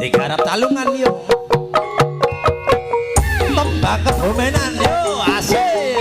digarap talungan yo tembang kebumenan yo asik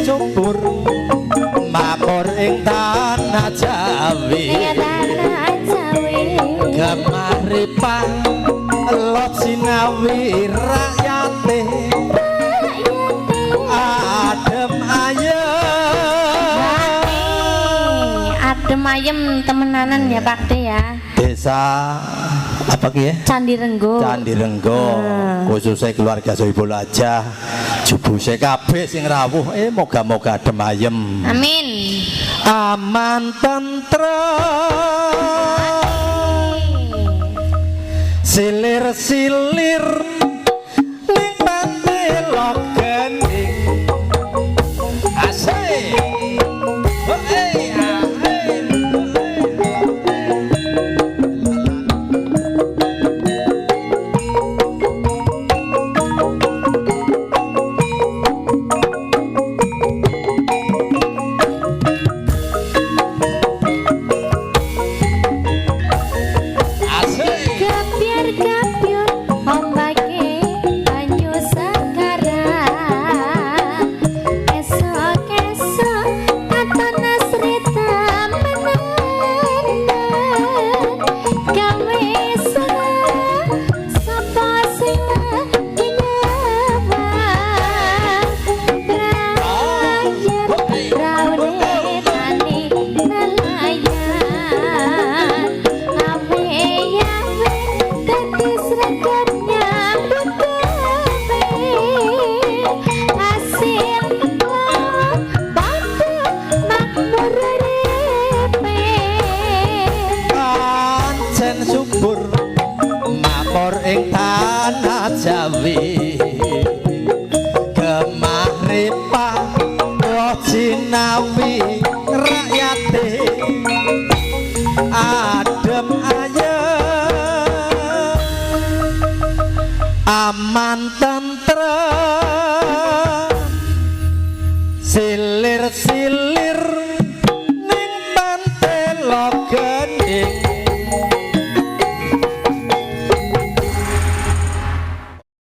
subur makmur ing tanah Jawi gemaripan lot sinawi rakyate adem ayem temenanan ya Pak De ya. Desa apa ki ya? Candi Renggo. Candi Renggo. Khususnya keluarga Sohibul Hajah, jubuse kabeh sing rawuh moga-moga adem ayem. Amin. Aman tentrem. Silir-silir ning pantelok gening. Asik. Ing tanah Jawi gemaripan roh Cinawi rakyate adem ayem aman tentrem silir-silir